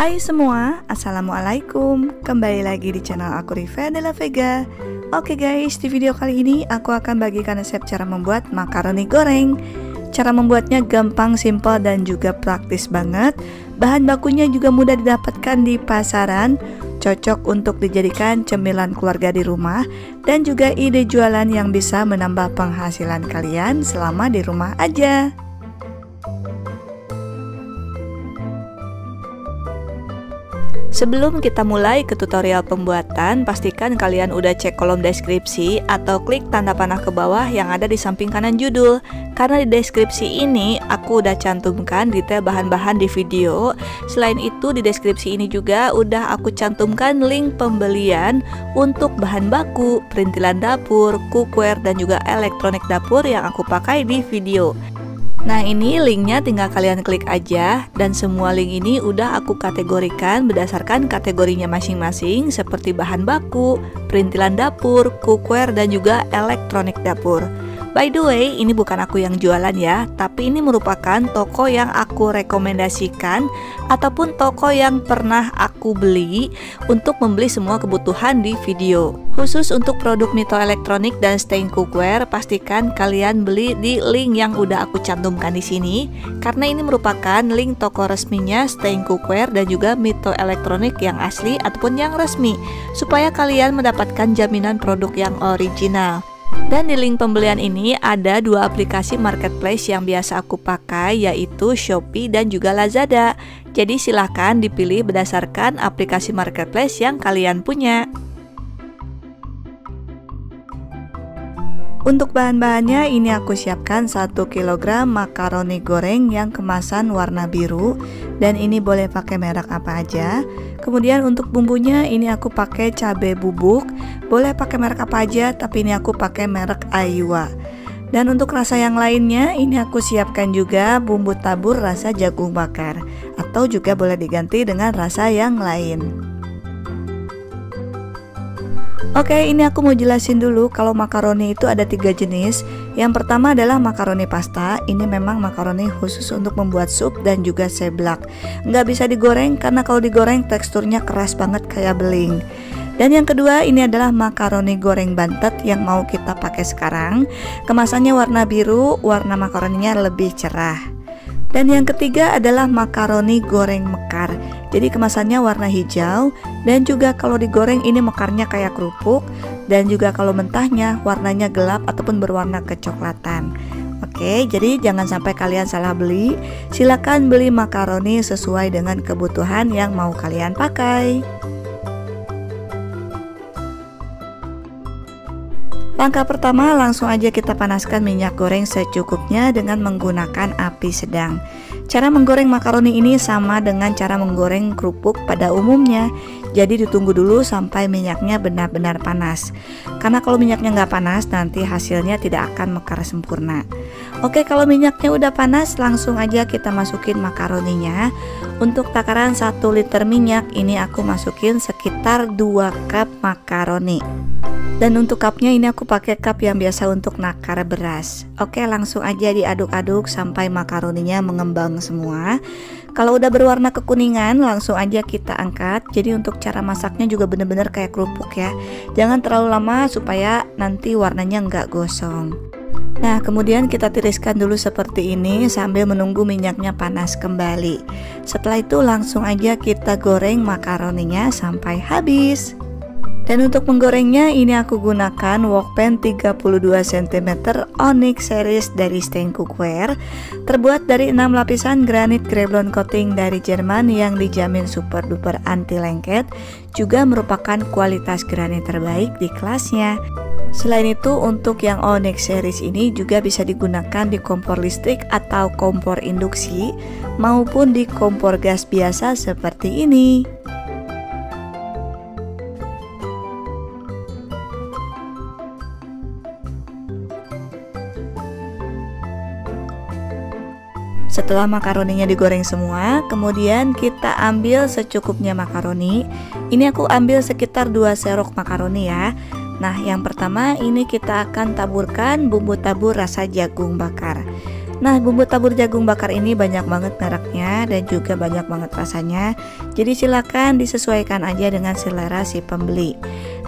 Hai semua, Assalamualaikum. Kembali lagi di channel aku, Riva Della Vega. Oke guys, di video kali ini aku akan bagikan resep cara membuat makaroni goreng. Cara membuatnya gampang, simpel, dan juga praktis banget. Bahan bakunya juga mudah didapatkan di pasaran, cocok untuk dijadikan cemilan keluarga di rumah, dan juga ide jualan yang bisa menambah penghasilan kalian selama di rumah aja. Sebelum kita mulai ke tutorial pembuatan, pastikan kalian udah cek kolom deskripsi atau klik tanda panah ke bawah yang ada di samping kanan judul. Karena di deskripsi ini aku udah cantumkan detail bahan-bahan di video. Selain itu di deskripsi ini juga udah aku cantumkan link pembelian untuk bahan baku, perintilan dapur, cookware, dan juga elektronik dapur yang aku pakai di video. Nah, ini linknya tinggal kalian klik aja, dan semua link ini udah aku kategorikan berdasarkan kategorinya masing-masing, seperti bahan baku, perintilan dapur, cookware, dan juga elektronik dapur. By the way, ini bukan aku yang jualan ya, tapi ini merupakan toko yang aku rekomendasikan ataupun toko yang pernah aku beli untuk membeli semua kebutuhan di video. Khusus untuk produk Mito elektronik dan stain cookware, pastikan kalian beli di link yang udah aku cantumkan di sini, karena ini merupakan link toko resminya stain cookware dan juga Mito elektronik yang asli ataupun yang resmi, supaya kalian mendapatkan jaminan produk yang original. Dan di link pembelian ini ada dua aplikasi marketplace yang biasa aku pakai, yaitu Shopee dan juga Lazada. Jadi silahkan dipilih berdasarkan aplikasi marketplace yang kalian punya. Untuk bahan-bahannya ini aku siapkan 1 kg makaroni goreng yang kemasan warna biru, dan ini boleh pakai merek apa aja. Kemudian untuk bumbunya ini aku pakai cabai bubuk, boleh pakai merek apa aja, tapi ini aku pakai merek Aiwa. Dan untuk rasa yang lainnya ini aku siapkan juga bumbu tabur rasa jagung bakar, atau juga boleh diganti dengan rasa yang lain. Oke, ini aku mau jelasin dulu kalau makaroni itu ada 3 jenis. Yang pertama adalah makaroni pasta. Ini memang makaroni khusus untuk membuat sup dan juga seblak. Nggak bisa digoreng karena kalau digoreng teksturnya keras banget kayak beling. Dan yang kedua ini adalah makaroni goreng bantet yang mau kita pakai sekarang. Kemasannya warna biru, warna makaroninya lebih cerah. Dan yang ketiga adalah makaroni goreng mekar. Jadi kemasannya warna hijau, dan juga kalau digoreng ini mekarnya kayak kerupuk, dan juga kalau mentahnya warnanya gelap ataupun berwarna kecoklatan. Oke, jadi jangan sampai kalian salah beli. Silakan beli makaroni sesuai dengan kebutuhan yang mau kalian pakai. Langkah pertama, langsung aja kita panaskan minyak goreng secukupnya dengan menggunakan api sedang. Cara menggoreng makaroni ini sama dengan cara menggoreng kerupuk pada umumnya. Jadi ditunggu dulu sampai minyaknya benar-benar panas. Karena kalau minyaknya nggak panas, nanti hasilnya tidak akan mekar sempurna. Oke, kalau minyaknya udah panas, langsung aja kita masukin makaroninya. Untuk takaran 1 liter minyak, ini aku masukin sekitar 2 cup makaroni. Dan untuk cupnya ini aku pakai cup yang biasa untuk nakar beras. Oke, langsung aja diaduk-aduk sampai makaroninya mengembang semua. Kalau udah berwarna kekuningan, langsung aja kita angkat. Jadi untuk cara masaknya juga bener-bener kayak kerupuk ya. Jangan terlalu lama supaya nanti warnanya nggak gosong. Nah, kemudian kita tiriskan dulu seperti ini sambil menunggu minyaknya panas kembali. Setelah itu langsung aja kita goreng makaroninya sampai habis. Dan untuk menggorengnya ini aku gunakan wok pan 32 cm Onyx series dari stain cookware, terbuat dari 6 lapisan granit Greblon coating dari Jerman yang dijamin super duper anti lengket, juga merupakan kualitas granit terbaik di kelasnya. Selain itu, untuk yang Onyx series ini juga bisa digunakan di kompor listrik atau kompor induksi maupun di kompor gas biasa seperti ini. Setelah makaroninya digoreng semua, kemudian kita ambil secukupnya makaroni. Ini aku ambil sekitar 2 sendok makaroni ya. Nah, yang pertama ini kita akan taburkan bumbu tabur rasa jagung bakar. Nah, bumbu tabur jagung bakar ini banyak banget mereknya dan juga banyak banget rasanya. Jadi silakan disesuaikan aja dengan selera si pembeli.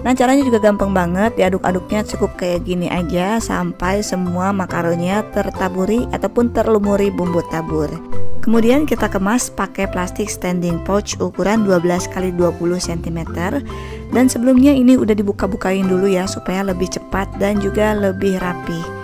Nah, caranya juga gampang banget, diaduk-aduknya cukup kayak gini aja sampai semua makaroninya tertaburi ataupun terlumuri bumbu tabur. Kemudian kita kemas pakai plastik standing pouch ukuran 12 x 20 cm. Dan sebelumnya ini udah dibuka-bukain dulu ya supaya lebih cepat dan juga lebih rapi.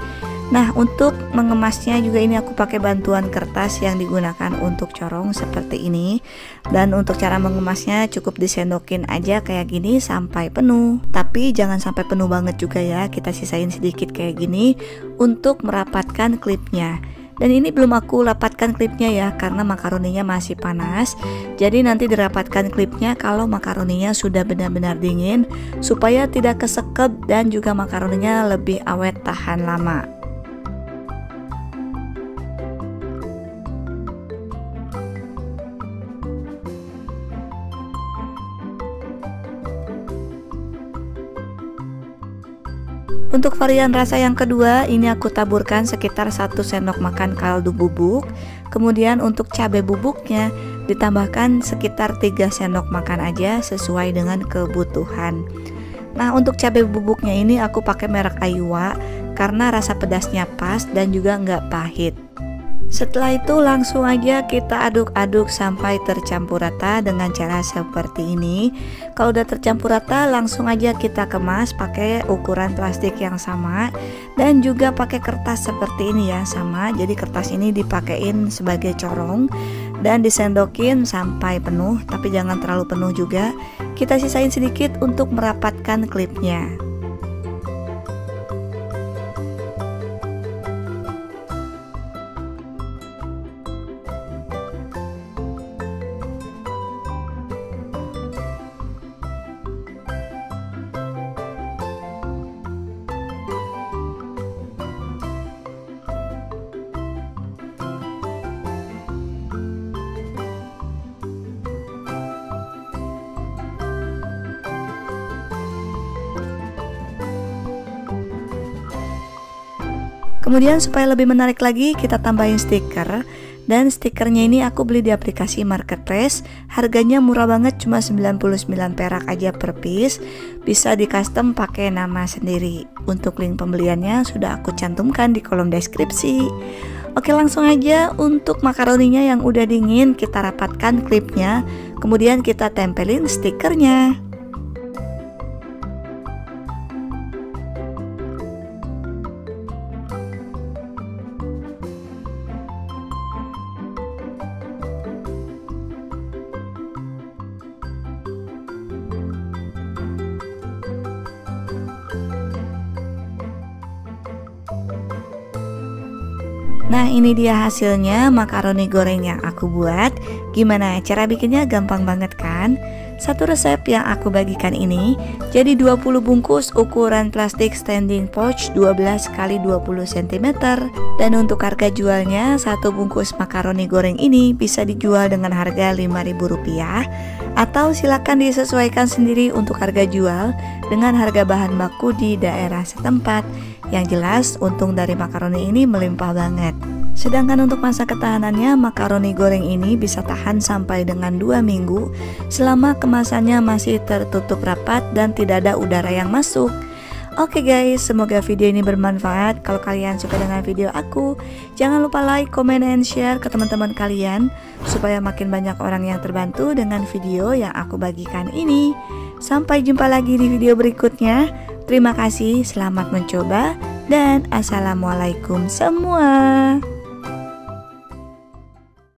Nah, untuk mengemasnya juga ini aku pakai bantuan kertas yang digunakan untuk corong seperti ini. Dan untuk cara mengemasnya cukup disendokin aja kayak gini sampai penuh. Tapi jangan sampai penuh banget juga ya, kita sisain sedikit kayak gini untuk merapatkan klipnya. Dan ini belum aku rapatkan klipnya ya, karena makaroninya masih panas. Jadi nanti dirapatkan klipnya kalau makaroninya sudah benar-benar dingin, supaya tidak kesekep dan juga makaroninya lebih awet tahan lama. Untuk varian rasa yang kedua, ini aku taburkan sekitar 1 sendok makan kaldu bubuk. Kemudian untuk cabai bubuknya ditambahkan sekitar 3 sendok makan aja sesuai dengan kebutuhan. Nah, untuk cabai bubuknya ini aku pakai merek Aiwa karena rasa pedasnya pas dan juga nggak pahit. Setelah itu langsung aja kita aduk-aduk sampai tercampur rata dengan cara seperti ini. Kalau udah tercampur rata, langsung aja kita kemas pakai ukuran plastik yang sama dan juga pakai kertas seperti ini ya, sama. Jadi kertas ini dipakein sebagai corong dan disendokin sampai penuh, tapi jangan terlalu penuh juga. Kita sisain sedikit untuk merapatkan klipnya. Kemudian supaya lebih menarik lagi kita tambahin stiker. Dan stikernya ini aku beli di aplikasi marketplace. Harganya murah banget, cuma 99 perak aja per piece. Bisa di custom pakai nama sendiri. Untuk link pembeliannya sudah aku cantumkan di kolom deskripsi. Oke, langsung aja untuk makaroninya yang udah dingin kita rapatkan klipnya. Kemudian kita tempelin stikernya. Nah, ini dia hasilnya makaroni goreng yang aku buat. Gimana cara bikinnya? Gampang banget kan? Satu resep yang aku bagikan ini jadi 20 bungkus ukuran plastik standing pouch 12 x 20 cm. Dan untuk harga jualnya satu bungkus makaroni goreng ini bisa dijual dengan harga Rp5.000, atau silakan disesuaikan sendiri untuk harga jual dengan harga bahan baku di daerah setempat. Yang jelas untung dari makaroni ini melimpah banget. Sedangkan untuk masa ketahanannya, makaroni goreng ini bisa tahan sampai dengan 2 minggu selama kemasannya masih tertutup rapat dan tidak ada udara yang masuk. Oke guys, semoga video ini bermanfaat. Kalau kalian suka dengan video aku, jangan lupa like, comment, and share ke teman-teman kalian supaya makin banyak orang yang terbantu dengan video yang aku bagikan ini. Sampai jumpa lagi di video berikutnya. Terima kasih, selamat mencoba, dan assalamualaikum semua.